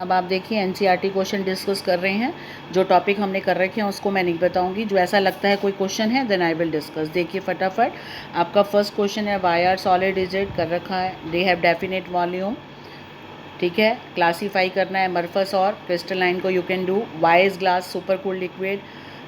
अब आप देखिए एनसीईआरटी क्वेश्चन डिस्कस कर रहे हैं। जो टॉपिक हमने कर रखे हैं उसको मैं नहीं बताऊंगी, जो ऐसा लगता है कोई क्वेश्चन है देन आई विल डिस्कस। देखिए फटाफट, आपका फर्स्ट क्वेश्चन है why are solid is it, कर रखा है। दे हैव डेफिनेट वॉल्यूम, ठीक है। क्लासीफाई करना है अमरफस और क्रिस्टलाइन को, you can do. Why is glass super cool liquid,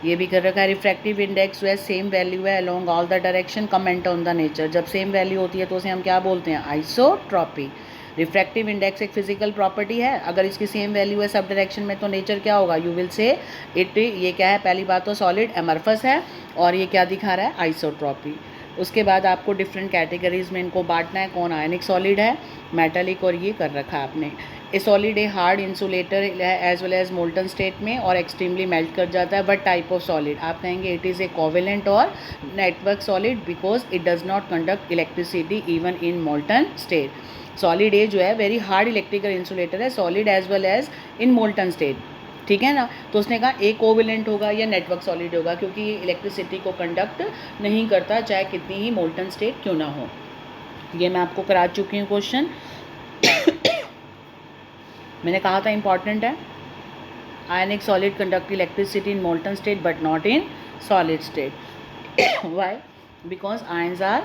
ये भी कर रखा है। रिफ्रैक्टिव इंडेक्स जो है सेम वैल्यू है along all the direction, comment on the nature. जब सेम वैल्यू होती है तो उसे हम क्या बोलते हैं, आइसोट्रॉपी। रिफ्रैक्टिव इंडेक्स एक फिजिकल प्रॉपर्टी है, अगर इसकी सेम वैल्यू है सब डायरेक्शन में तो नेचर क्या होगा, यू विल से इट, ये क्या है, पहली बात तो सॉलिड एमरफस है और ये क्या दिखा रहा है, आइसोट्रॉपी। उसके बाद आपको डिफरेंट कैटेगरीज में इनको बांटना है, कौन आयनिक सॉलिड है, मेटालिक, और ये कर रखा है आपने। A solid a hard insulator है as well as molten state में और एक्सट्रीमली मेल्ट कर जाता है। बट टाइप ऑफ सॉलिड आप कहेंगे इट इज़ ए कोवेलेंट और network solid because it does not conduct electricity even in molten state. Solid A जो है वेरी हार्ड इलेक्ट्रिकल इंसुलेटर है, solid as well as in molten state, ठीक है ना। तो उसने कहा ए कोवेलेंट होगा या नेटवर्क सॉलिड होगा, क्योंकि ये इलेक्ट्रिसिटी को कंडक्ट नहीं करता चाहे कितनी ही मोल्टन स्टेट क्यों ना हो। ये मैं आपको करा चुकी हूँ क्वेश्चन। मैंने कहा था इंपॉर्टेंट है। Ionic solid conduct electricity in molten state but not in solid state. Why? Because ions are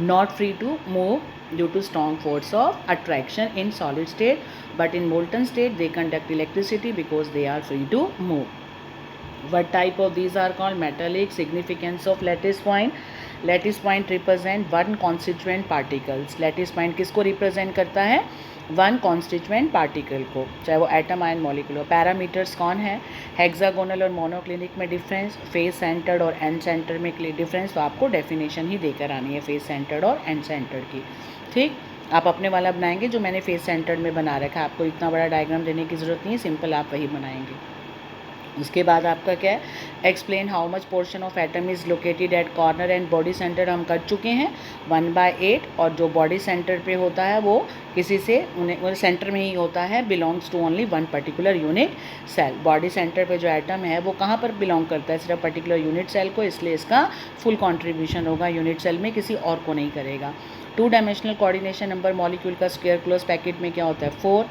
not free to move due to strong force of attraction in solid state, but in molten state they conduct electricity because they are free to move. What type of these are called? Metallic. Significance of lattice point. Lattice point represent one constituent particles. Lattice point किसको represent करता है, one constituent particle को, चाहे वो atom ion molecule हो। Parameters कौन है, hexagonal और मोनोक्लिनिक में डिफरेंस, फेस सेंटर्ड और एंड सेंटर में डिफरेंस। तो आपको डेफिनेशन ही देकर आनी है फेस सेंटर्ड और एंड सेंटर्ड की, ठीक। आप अपने वाला बनाएंगे जो मैंने फेस सेंटर्ड में बना रखा है, आपको इतना बड़ा डायग्राम देने की ज़रूरत नहीं है, सिंपल आप वही बनाएंगे। उसके बाद आपका क्या है, explain how much portion of atom is located at corner and body centre हम कर चुके हैं 1/8, और जो बॉडी सेंटर पे होता है वो किसी से उन्हें सेंटर में ही होता है, belongs to only one particular unit cell. Body centre पे जो एटम है वो कहाँ पर बिलोंग करता है, सिर्फ पर्टिकुलर यूनिट सेल को, इसलिए इसका फुल कॉन्ट्रीब्यूशन होगा यूनिट सेल में, किसी और को नहीं करेगा। 2 डायमेंशनल कोऑर्डिनेशन नंबर मॉलिक्यूल का स्क्वायर क्लोज पैकेट में क्या होता है, 4।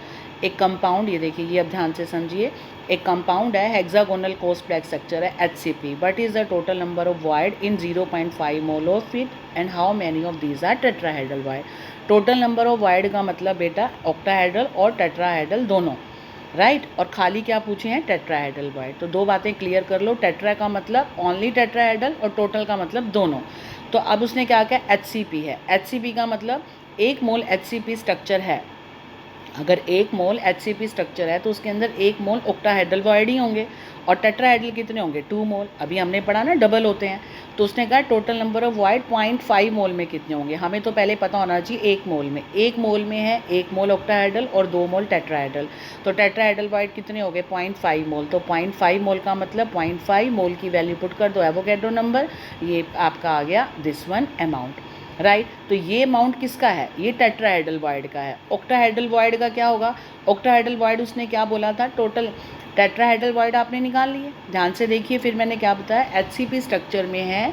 एक कंपाउंड, ये देखिए ये अब ध्यान से समझिए, एक कंपाउंड है हेक्सागोनल कोस्प्लेक्स स्ट्रक्चर है HCP, but is the total number of void in 0.5 mole of it and how many of these are tetrahedral void. Total number of void का मतलब बेटा ऑक्टाहेड्रल और टेट्राहेड्रल दोनों, राइट। और खाली क्या पूछे हैं, टेट्राहेड्रल वाइड। तो दो बातें क्लियर कर लो, टेट्रा का मतलब ओनली टेट्राहेड्रल और टोटल का मतलब दोनों। तो अब उसने क्या किया, HCP है, HCP का मतलब 1 मोल HCP स्ट्रक्चर है। अगर 1 मोल HCP स्ट्रक्चर है तो उसके अंदर 1 मोल ऑक्टाहेड्रल वाइड ही होंगे, और टेट्राहेड्रल कितने होंगे, 2 मोल। अभी हमने पढ़ा ना डबल होते हैं, तो उसने कहा टोटल नंबर ऑफ वाइड 0.5 मोल में कितने होंगे। हमें तो पहले पता होना चाहिए 1 मोल में, 1 मोल में है 1 मोल ऑक्टाहेड्रल और 2 मोल टेट्राहेड्रल। तो टेट्राहेड्रल वाइड कितने हो गए, 0.5 मोल। तो 0.5 मोल का मतलब 0.5 मोल की वैल्यू पुट कर दो एवोगैड्रो नंबर, ये आपका आ गया दिस वन अमाउंट, राइट। तो ये अमाउंट किसका है, ये टेट्राहेड्रल वाइड का है। ऑक्टाहेड्रल वाइड का क्या होगा, ऑक्टाहेड्रल वाइड उसने क्या बोला था, टोटल। टेट्राहेड्रल वाइड आपने निकाल लिए, ध्यान से देखिए, फिर मैंने क्या बताया, HCP स्ट्रक्चर में है,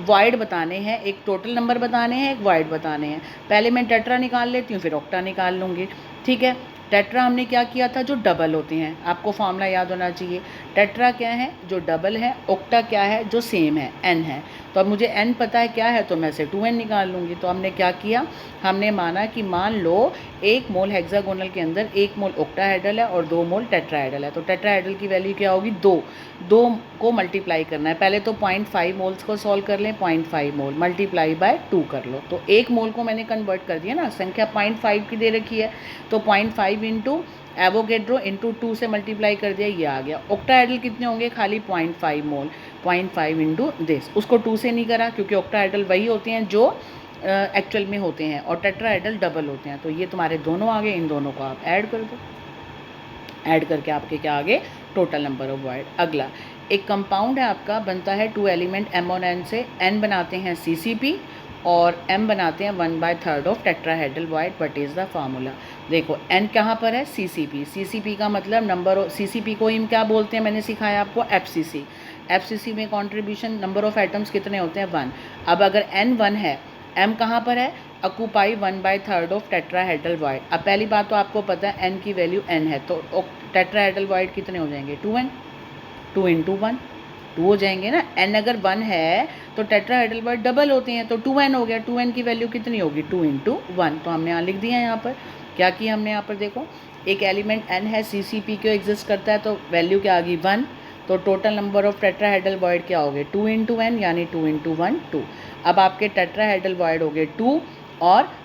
वाइड बताने हैं, एक टोटल नंबर बताने हैं, एक वाइड बताने हैं। पहले मैं टेट्रा निकाल लेती हूँ, फिर ऑक्टा निकाल लूँगी, ठीक है। टेट्रा हमने क्या किया था, जो डबल होते हैं, आपको फॉर्मूला याद होना चाहिए। टेट्रा क्या है, जो डबल है, ऑक्टा क्या है, जो सेम है, n है। तो अब मुझे n पता है क्या है, तो मैं से 2n निकाल लूँगी। तो हमने क्या किया, हमने माना कि मान लो 1 मोल हेक्सागोनल के अंदर 1 मोल ऑक्टाहेड्रल है और 2 मोल टेट्राहेड्रल है। तो टेट्राहेड्रल की वैल्यू क्या होगी, 2 को मल्टीप्लाई करना है। पहले तो 0.5 मोल्स को सॉल्व कर लें, 0.5 मोल मल्टीप्लाई बाय 2 कर लो। तो 1 मोल को मैंने कन्वर्ट कर दिया ना, संख्या 0.5 की दे रखी है, तो 0.5 इंटू एवोगैड्रो इंटू 2 से मल्टीप्लाई कर दिया, ये आ गया। ऑक्टाहेड्रल कितने होंगे, खाली 0.5 मोल, 0.5 इंटू दिस। उसको 2 से नहीं करा क्योंकि ऑक्टाहेड्रल वही होते हैं जो एक्चुअल में होते हैं, और टेट्राहेड्रल डबल होते हैं। तो ये तुम्हारे दोनों आ गए, इन दोनों को आप ऐड कर दो, ऐड करके आपके क्या आ गए, टोटल नंबर ऑफ वाइड। अगला एक कंपाउंड है आपका, बनता है 2 एलिमेंट M और N से, N बनाते हैं CCP और M बनाते हैं 1/3 of tetrahedral void. What is the formula, देखो N कहाँ पर है, CCP। CCP का मतलब नंबर ऑफ, CCP को हम क्या बोलते हैं, मैंने सिखाया आपको FCC। FCC में कॉन्ट्रीब्यूशन नंबर ऑफ एटम्स कितने होते हैं, 1। अब अगर N 1 है, M कहाँ पर है, ऑक्यूपाई 1/3 ऑफ टेट्राहेड्रल वॉइड। अब पहली बात तो आपको पता है n की वैल्यू n है, तो टेट्राहेड्रल वॉइड कितने हो जाएंगे 2n, 2 × 1 2 हो जाएंगे ना। n अगर 1 है तो टेट्राहेड्रल वॉइड डबल होते हैं, तो 2n हो गया। 2n की वैल्यू कितनी होगी 2 × 1, तो हमने यहाँ लिख दिया है। यहाँ पर क्या किया हमने, यहाँ पर देखो एक एलिमेंट n है, CCP क्यों एग्जिस्ट करता है, तो वैल्यू क्या आ गई 1, तो total number of tetrahedral void क्या हो गए 2 × n, यानी 2 × 1 2। अब आपके टेट्राहेड्रल वॉइड हो गए 2 और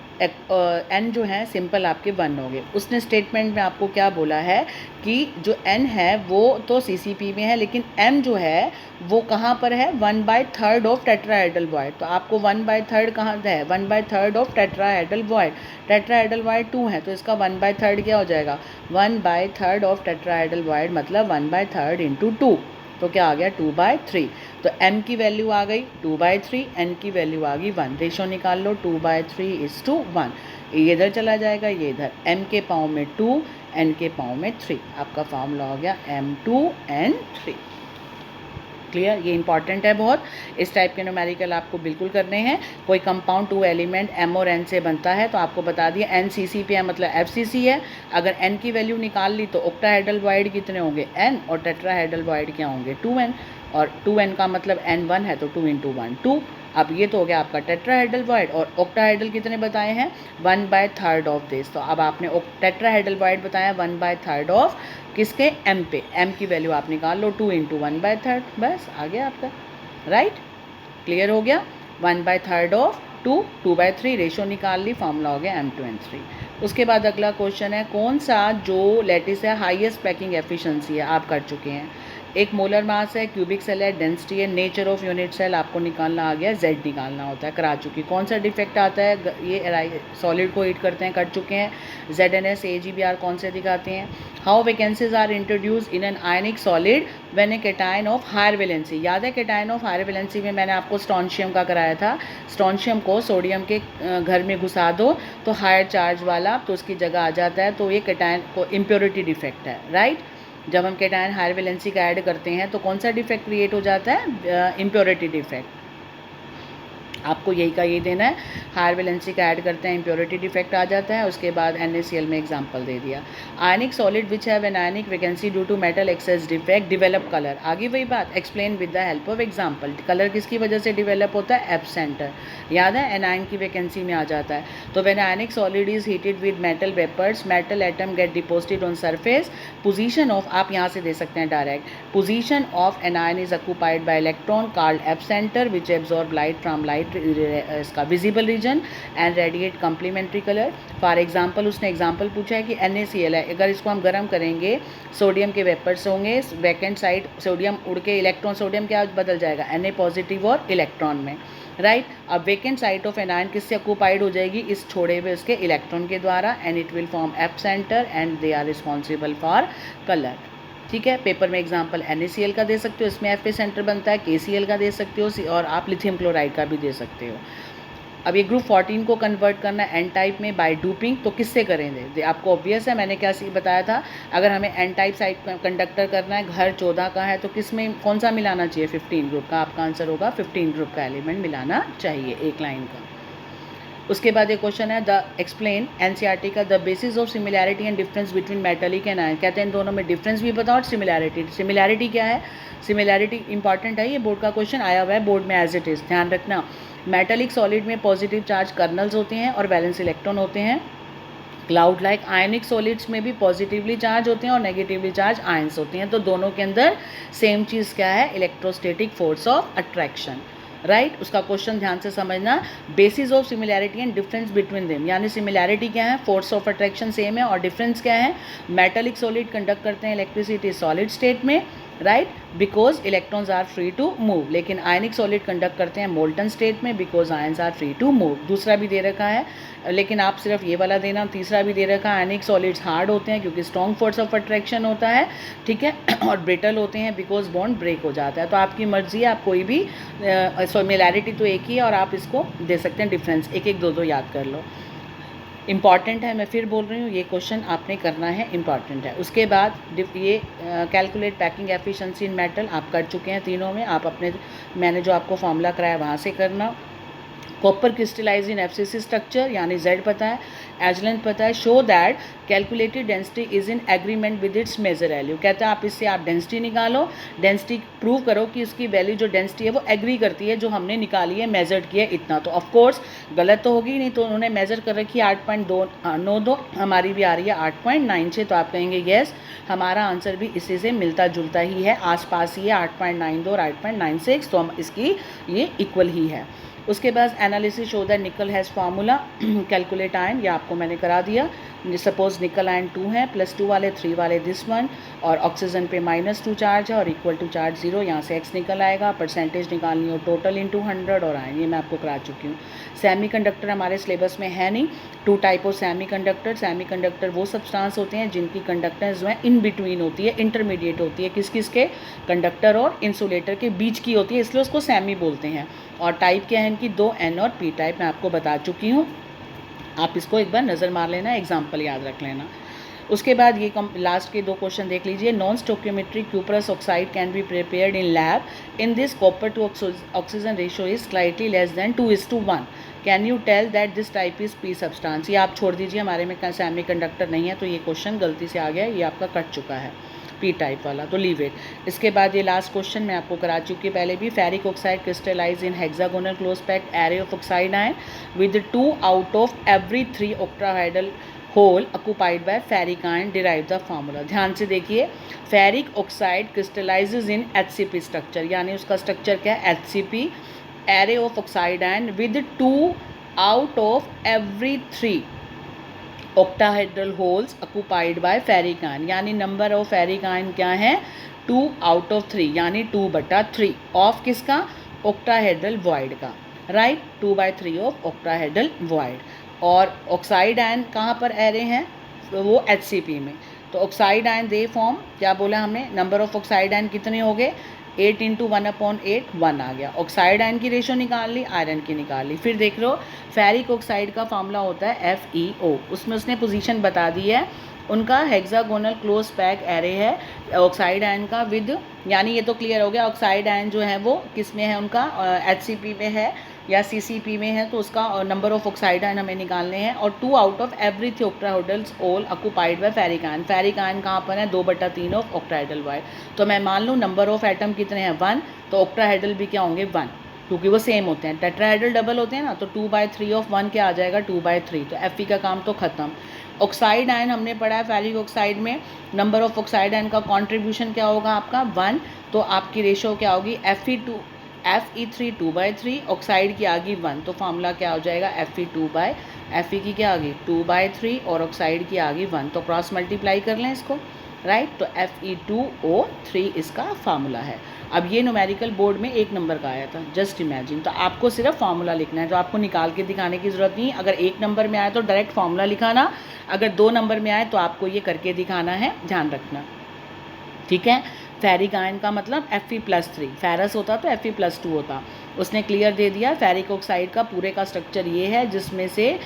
n जो है सिंपल आपके 1 हो गए। उसने स्टेटमेंट में आपको क्या बोला है कि जो n है वो तो CCP में है, लेकिन m जो है वो कहाँ पर है 1/3 ऑफ टेट्राहेड्रल वॉइड। तो आपको 1/3 कहाँ है 1/3 of tetrahedral void. Tetrahedral void 2 है तो इसका 1/3 क्या हो जाएगा 1/3 ऑफ टेट्राहेड्रल वॉइड, मतलब 1/3 × 2, तो क्या आ गया 2/3। तो m की वैल्यू आ गई 2/3, n की वैल्यू आ गई 1। रेशो निकाल लो 2/3 = 1। ये इधर चला जाएगा, ये इधर, m के पाँव में 2, n के पाँव में 3। आपका फार्मूला हो गया M2n3। क्लियर, ये इंपॉर्टेंट है बहुत। इस टाइप के न्यूमेरिकल आपको बिल्कुल करने हैं। कोई कंपाउंड 2 एलिमेंट m और n से बनता है तो आपको बता दिया n CCP है मतलब FCC है। अगर n की वैल्यू निकाल ली तो ऑक्टाहेड्रल वॉइड कितने होंगे n, और टेट्राहेड्रल वॉइड क्या होंगे 2n, और 2n का मतलब n 1 है तो 2 × 1 2। अब ये तो हो गया आपका टेट्राहेड्रल वॉइड, और ऑक्टाहेड्रल कितने बताए हैं 1/3 ऑफ दिस। तो अब आपने टेट्राहेड्रल वॉइड बताया 1/3 ऑफ किसके m पे, m की वैल्यू आप निकाल लो 2 × 1/3, बस आ गया आपका, राइट। क्लियर हो गया, 1/3 ऑफ 2 2/3, रेशो निकाल ली, फार्मूला हो गया M2n3। उसके बाद अगला क्वेश्चन है कौन सा जो लैटिस है हाईएस्ट पैकिंग एफिशिएंसी है, आप कर चुके हैं। एक मोलर मास है, क्यूबिक सेल है, डेंसिटी है, नेचर ऑफ यूनिट सेल आपको निकालना आ गया, Z निकालना होता है, करा चुकी। कौन सा डिफेक्ट आता है, ये सॉलिड को हीट करते हैं, कर चुके हैं। ZNS AgBr कौन से दिखाते हैं। How vacancies are introduce in an ionic solid when a cation of higher valency. याद है कैटायन ऑफ हायर वैलेंसी में मैंने आपको स्ट्रोंशियम का कराया था। स्ट्रोंशियम को सोडियम के घर में घुसा दो तो हायर चार्ज वाला तो उसकी जगह आ जाता है, तो ये कैटायन को इम्प्योरिटी डिफेक्ट है, राइट। जब हम कैटायन हायर वैलेंसी का ऐड करते हैं तो कौन सा डिफेक्ट क्रिएट हो जाता है, इम्प्योरिटी डिफेक्ट। आपको यही का ये देना है, हायर वैलेंसी का ऐड करते हैं इम्प्योरिटी डिफेक्ट आ जाता है। उसके बाद NaCl में एग्जांपल दे दिया। Ionic solid which have an ionic vacancy due to metal excess defect develop colour. आगे वही बात, explain with the help of example. Colour किसकी वजह से डिवेलप होता है, एब्सेंटर, याद है, एनायन की वैकेंसी में आ जाता है। तो when ionic solid is heated with metal vapours, metal atom get deposited on surface. Position of, आप यहाँ से दे सकते हैं direct, position of an ion is occupied by electron called F centre which absorb light from light इसका visible region and radiate complementary colour. For example उसने example पूछा है कि NaCl है, अगर इसको हम गर्म करेंगे सोडियम के वेपर्स होंगे, वैकेंट साइड सोडियम उड़ के इलेक्ट्रॉन, सोडियम क्या बदल जाएगा Na पॉजिटिव और इलेक्ट्रॉन में, राइट। अब वेकेंट साइट ऑफ एनायन किससे ऑक्यूपाइड हो जाएगी, इस छोड़े हुए उसके इलेक्ट्रॉन के द्वारा, and it will form F centre and they are responsible for colour. ठीक है, पेपर में एग्जांपल NaCl का दे सकते हो, इसमें Fa बनता है, KCl का दे सकते हो, और आप लिथियम क्लोराइड का भी दे सकते हो। अब ये ग्रुप 14 को कन्वर्ट करना है एन टाइप में बाय डूपिंग, तो किससे करेंगे, आपको ऑब्वियस है, मैंने क्या बताया था। अगर हमें एन टाइप साइड कंडक्टर करना है, घर 14 का है, तो किस में कौन सा मिलाना चाहिए, 15 ग्रुप का। आपका आंसर होगा 15 ग्रुप का एलिमेंट मिलाना चाहिए एक लाइन का। उसके बाद एक क्वेश्चन है, द एक्सप्लेन NCERT का the basis of similarity and difference between metallic and ion. कहते हैं इन दोनों में डिफरेंस भी बताओ और सिमिलैरिटी। सिमिलैरिटी क्या है, सिमिलैरिटी इंपॉर्टेंट है, ये बोर्ड का क्वेश्चन आया हुआ है बोर्ड में एज इट इज़, ध्यान रखना। मेटालिक सॉलिड में पॉजिटिव चार्ज कर्नल्स होते हैं और वैलेंस इलेक्ट्रॉन होते हैं। क्लाउड लाइक आयनिक सॉलिड्स में भी पॉजिटिवली चार्ज होते हैं और नेगेटिवली चार्ज आयंस होते हैं। तो दोनों के अंदर सेम चीज़ क्या है, electrostatic force of attraction, right. उसका क्वेश्चन ध्यान से समझना, basis of similarity and difference between them, यानी सिमिलैरिटी क्या है, फोर्स ऑफ अट्रैक्शन सेम है, और डिफरेंस क्या है, मेटालिक सॉलिड कंडक्ट करते हैं इलेक्ट्रिसिटी सॉलिड स्टेट में, right, because electrons are free to move. लेकिन आयनिक सॉलिड कंडक्ट करते हैं मोल्टन स्टेट में because ions are free to move. दूसरा भी दे रखा है, लेकिन आप सिर्फ ये वाला देना। तीसरा भी दे रखा है, आयनिक सॉलिड्स हार्ड होते हैं क्योंकि स्ट्रॉन्ग फोर्स ऑफ अट्रैक्शन होता है, ठीक है, और ब्रिटल होते हैं बिकॉज बॉन्ड ब्रेक हो जाता है। तो आपकी मर्जी है, आप कोई भी, सिमिलैरिटी तो एक ही है और आप इसको दे सकते हैं डिफरेंस, एक एक दो दो याद कर लो। इम्पॉर्टेंट है, मैं फिर बोल रही हूँ, ये क्वेश्चन आपने करना है, इम्पॉर्टेंट है। उसके बाद ये कैलकुलेट पैकिंग एफिशिएंसी इन मेटल आप कर चुके हैं तीनों में। आप अपने, मैंने जो आपको फॉर्मूला कराया वहाँ से करना। Copper crystallise in FCC structure, यानी Z पता है, एज लेंथ पता है। Show that calculated density is in agreement with its measure value, कहता है आप इससे आप डेंसिटी निकालो, डेंसिटी प्रूव करो कि उसकी वैल्यू जो डेंसिटी है वो एग्री करती है जो हमने निकाली है, मेजर्ड किया इतना। तो ऑफकोर्स गलत तो होगी नहीं, तो उन्होंने मेजर कर रखी है 8.92, हमारी भी आ रही है 8.96, तो आप कहेंगे येस हमारा आंसर भी इसी से मिलता जुलता ही है, आसपास ही है 8.92 और 8.96, तो हम इसकी ये इक्वल ही है। उसके बाद एनालिसिस शो दैट निकल हैज़ फार्मूला कैलकुलेट आयन, ये आपको मैंने करा दिया। सपोज निकल आयन 2 है, +2 वाले 3 वाले दिस वन, और ऑक्सीजन पे -2 चार्ज है और इक्वल टू चार्ज 0, यहाँ से x निकल आएगा। परसेंटेज निकालनी हो टोटल इन 100 और आयन, ये मैं आपको करा चुकी हूँ। सेमीकंडक्टर हमारे सिलेबस में है नहीं। 2 टाइप ऑफ सेमीकंडक्टर वो सब्सटेंस होते हैं जिनकी कंडक्टेंस जो है इन बिटवीन होती है, इंटरमीडिएट होती है, किस किस के, कंडक्टर और इंसुलेटर के बीच की होती है, इसलिए उसको सेमी बोलते हैं। और टाइप क्या है इनकी, 2 N और P टाइप मैं आपको बता चुकी हूँ, आप इसको एक बार नज़र मार लेना, एग्जाम्पल याद रख लेना। उसके बाद ये लास्ट के 2 क्वेश्चन देख लीजिए। Non stoichiometric cuprous oxide can be prepared in lab, in this copper to oxygen ratio is slightly less than 2:1, can you tell that this type is P substance. ये आप छोड़ दीजिए, हमारे में सेमी कंडक्टर नहीं है, तो ये क्वेश्चन गलती से आ गया, ये आपका कट चुका है पी टाइप वाला, तो लीव इट। इसके बाद ये लास्ट क्वेश्चन मैं आपको करा चुकी पहले भी। Ferric oxide crystallise in hexagonal close packed array of oxide ion with 2 out of every 3 octahedral hole occupied by ferric ion, derive the formula. ध्यान से देखिए, ferric oxide crystallises in HCP structure, यानी उसका स्ट्रक्चर क्या है, HCP, array of oxide ion with 2 out of every 3 octahedral holes occupied by ferric ion, यानी number of ferric ion क्या है, 2 आउट ऑफ 3, यानी 2/3 ऑफ किसका, ऑक्टाहेड्रल वॉइड का, राइट, 2/3 ऑफ ऑक्टाहेड्रल वॉइड। और ऑक्साइड आयन कहाँ पर एरे हैं, तो वो HCP में। तो ऑक्साइड आयन दे फॉर्म, क्या बोला हमने, नंबर ऑफ ऑक्साइड आयन कितने हो गए, 8 × 1/8, 1 आ गया। ऑक्साइड आयन की रेशो निकाल ली, आयरन की निकाल ली। फिर देख लो फेरिक ऑक्साइड का फार्मूला होता है FeO, उसमें उसने पोजीशन बता दी है, उनका हेक्सागोनल क्लोज पैक एरे है ऑक्साइड आयन का विद, यानी ये तो क्लियर हो गया ऑक्साइड आयन जो है वो किस में है, उनका HCP में है या CCP में है, तो उसका नंबर ऑफ ऑक्साइड आयन हमें निकालने हैं। और 2 out of every 3 octahedrals all occupied by ferric ion, ferric ion कहाँ पर है, 2/3 ऑफ ऑक्टाहेड्रल वाइड। तो मैं मान लूँ नंबर ऑफ एटम कितने हैं, 1, तो ऑक्टाहेड्रल भी क्या होंगे, 1, क्योंकि वो सेम होते हैं। टेट्राहेड्रल डबल होते हैं ना, तो 2/3 ऑफ 1 क्या आ जाएगा, 2/3, तो Fe का काम तो खत्म। ऑक्साइड आयन हमने पढ़ा है फेरिक ऑक्साइड में, नंबर ऑफ ऑक्साइड आयन का कॉन्ट्रीब्यूशन क्या होगा आपका, 1, तो आपकी रेशो क्या होगी, Fe3 2/3, ऑक्साइड की आ गई 1, तो फार्मूला क्या हो जाएगा, Fe की क्या आ गई 2/3 और ऑक्साइड की आ गई 1, तो क्रॉस मल्टीप्लाई कर लें इसको, राइट, तो Fe2O3 इसका फार्मूला है। अब ये न्यूमेरिकल बोर्ड में 1 नंबर का आया था, जस्ट इमेजिन, तो आपको सिर्फ फार्मूला लिखना है, तो आपको निकाल के दिखाने की ज़रूरत नहीं है। अगर 1 नंबर में आए तो डायरेक्ट फार्मूला लिखाना, अगर 2 नंबर में आए तो आपको ये करके दिखाना है, ध्यान रखना, ठीक है। फेरिक आयन का मतलब Fe+3, फेरस होता तो Fe+2 होता, उसने क्लियर दे दिया। फेरिक ऑक्साइड का पूरे का स्ट्रक्चर ये है, जिसमें से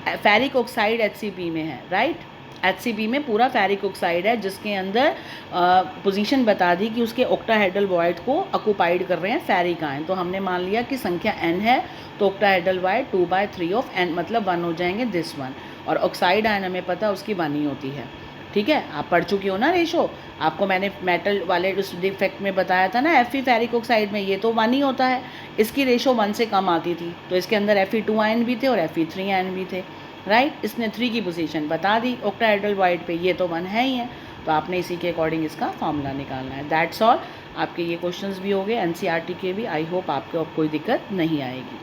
फेरिक ऑक्साइड HCP में है, राइट, HCP में पूरा फेरिक ऑक्साइड है, जिसके अंदर पोजीशन बता दी कि उसके ऑक्टाहेड्रल वॉइड को ऑक्यूपाइड कर रहे हैं फेरिक आयन। तो हमने मान लिया कि संख्या n है, तो ऑक्टाहेड्रल वॉइड 2/3 ऑफ n, मतलब 1 हो जाएंगे दिस वन, और ऑक्साइड आयन हमें पता उसकी 1 ही होती है, ठीक है। आप पढ़ चुकी हो ना रेशो, आपको मैंने मेटल वाले उस डिफेक्ट में बताया था ना, Fe फेरिक ऑक्साइड में ये तो 1 ही होता है, इसकी रेशो 1 से कम आती थी, तो इसके अंदर Fe2 आयन भी थे और Fe3 आयन भी थे, राइट। इसने 3 की पोजीशन बता दी ऑक्टाहेड्रल वॉइड पे, ये तो 1 है ही है, तो आपने इसी के अकॉर्डिंग इसका फार्मूला निकालना है। दैट्स ऑल, आपके ये क्वेश्चंस भी हो गए NCERT के भी। आई होप आपको अब कोई दिक्कत नहीं आएगी।